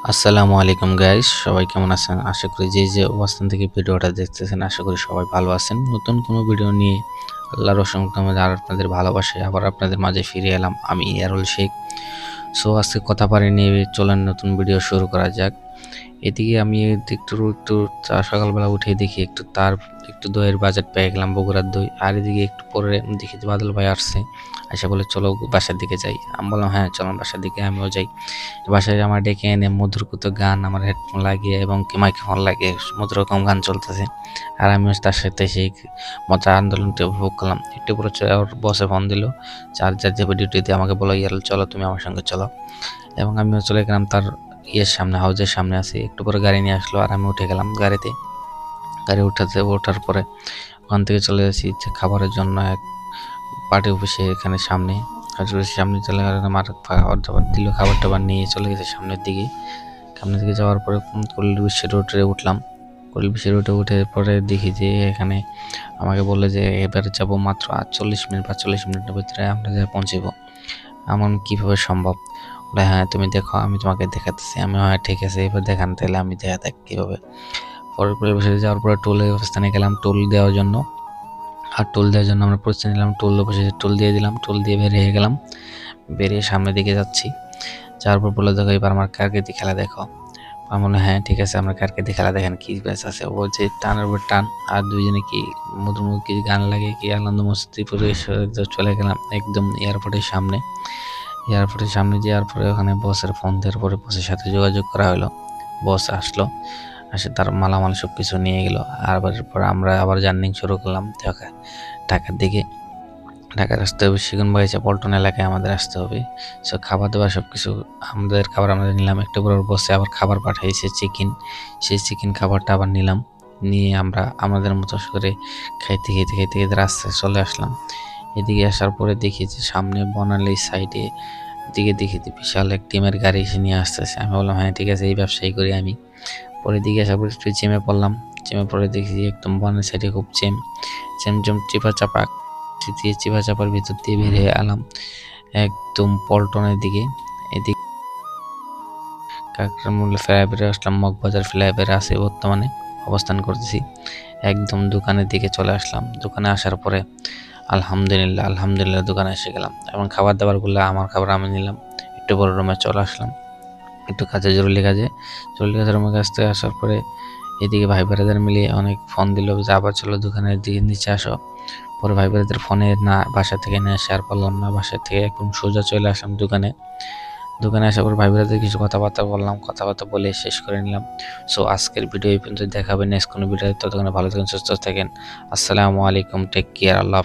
আসসালামু আলাইকুম গাইস, সবাই কেমন আছেন? আশা করি যে অবস্থান থেকে ভিডিওটা দেখতেছেন আশা করি সবাই ভালো আছেন। নতুন কোনো ভিডিও নিয়ে আল্লাহর অসংখ্য রহমতে আর আপনাদের ভালোবাসায় আবার আপনাদের মাঝে ফিরে এলাম আমি ইয়ারুল শেখ। সো আজকে কথা পারি নিয়ে চলেন নতুন ভিডিও শুরু করা যাক। এদিকে আমি একটু সকালবেলা উঠে দেখি একটু দইয়ের বাজার পেয়ে গেলাম, বগুড়ার দই। আর এদিকে একটু পরে দেখি যে বাদল ভাই আসছে, আশা বলে চলো বাসার দিকে যাই। আমি বললাম হ্যাঁ চলো বাসার দিকে, আমিও যাই। বাসায় আমার ডেকে এনে মধুর কুতো গান আমার হেডফোন লাগিয়ে এবং কি মাইক্রোফোন লাগিয়ে মধুর রকম গান চলতেছে, আর আমিও তার সাথে সেই মজা আন্দোলনটি উপভোগ করলাম। একটু পরে ওর বসে ফোন দিল, চার্জার যে ডিউটিতে আমাকে বলো ইয়ার চলো তুমি আমার সঙ্গে চলো, এবং আমিও চলে গেলাম তার সামনে, হাউজের সামনে আছি। একটু পরে গাড়ি নিয়ে আসলো আর আমি উঠে গেলাম গাড়িতে। ওঠার পরে ওখান থেকে চলে যাচ্ছি যে খাবারের জন্য এক পার্টি অফিসে, এখানে সামনে সামনে চলে গেলাম। আমার খাবার দাবার দিল, খাবার টাবার নিয়ে চলে গেছে সামনের দিকে যাওয়ার পরে কল্যাণ বিশ্বের রোডে উঠলাম। কল্যাণ বিশ্বের রোডে উঠে পরে দেখি যে এখানে আমাকে বললো যে এবার যাব মাত্র 40 মিনিট বা 40 মিনিটের ভিতরে আমরা যা পৌঁছব। এমন কীভাবে সম্ভব? বলে হ্যাঁ তুমি দেখো আমি তোমাকে দেখাতেছি। আমি হ্যাঁ ঠিক আছে এবার দেখান, তাহলে আমি দেখ কীভাবে। পরের পরিবেশে যাওয়ার পরে টোলের অবস্থানে গেলাম টোল দেওয়ার জন্য। আর টোল দেওয়ার জন্য আমরা প্রস্তুতি নিলাম, বসে টোল দিয়ে দিলাম, টোল দিয়ে বেরিয়ে গেলাম। বেরিয়ে সামনের দিকে যাচ্ছি, যাওয়ার পর বলে দেখো এবার আমার কারকেতি খেলা দেখো। আমি বললাম হ্যাঁ ঠিক আছে আমরা কারকেতি খেলা দেখেন, কি ব্যাস আছে। ও যে টানের উপর টান, আর দুইজনে কি মধুর কি গান লাগে, কি আনন্দ মস্তি পরিবেশ। চলে গেলাম একদম এয়ারপোর্টের সামনে। যাওয়ার পরে ওখানে বসের ফোন দেওয়ার পরে বসের সাথে যোগাযোগ করা হলো। বস আসলো, আসে তার মালামাল সব কিছু নিয়ে গেল। আর পর আমরা আবার জার্নি শুরু করলাম ঢাকার দিকে। ঢাকায় আসতে হবে সেগুনবাগিচা পল্টন এলাকায় আমাদের আসতে হবে। সো খাবার দাবার সব কিছু আমাদের খাবার আমরা নিলাম। একটু পর বসে আবার খাবার পাঠাইছে চিকেন, সেই চিকেন খাবারটা আবার নিলাম। নিয়ে আমরা আমাদের মতো করে খাইতে রাস্তায় চলে আসলাম। এদিকে আসার পরে দেখি যে সামনে বনালী সাইডে দিকে দেখি যে বিশাল এক টিমের গাড়ি এসে নিয়ে আসতেছে। আমি বললাম হ্যাঁ ঠিক আছে এই ব্যবসায়ী করি আমি। পরে দিকে আসার পরে একটু চেমে পড়লাম। চেমে পরে দেখি একদম বনালী সাইডে খুব চেমচম চিপা চাপার ভিতর দিয়ে বের হয়ে এলাম একদম পল্টনের দিকে। এদিকে কাকরামূল ফ্লাইওভারে আসলাম, মগবাজার ফ্লাইওভারে আছে বর্তমানে অবস্থান করতেছি। একদম দোকানের দিকে চলে আসলাম। দোকানে আসার পরে আলহামদুলিল্লাহ দোকানে এসে গেলাম এবং খাবার দাবারগুলো আমার খাবার আমি নিলাম। একটু বড় রুমে চলে আসলাম, একটু জরুরি কাজে রুমের কাছ থেকে আসার পরে এদিকে ভাই ব্রাদার মিলিয়ে অনেক ফোন দিল যে আবার চলো দোকানের দিকে নিচে আসো। পরে ভাই ব্রাদার ফোনে না বাসা থেকে নিয়ে শেয়ার করলাম না, বাসা থেকে একদম সোজা চলে আসলাম দোকানে আসার পর ভাই ব্রাদার কিছু কথাবার্তা বললাম, কথাবার্তা বলে শেষ করে নিলাম। সো আজকের ভিডিও এই পর্যন্ত, দেখাবেন নেক্সট কোনো ভিডিও। ততক্ষণে ভালো থাকেন, সুস্থ থাকেন। আসসালামু আলাইকুম, টেক কেয়ার, আল্লাহ।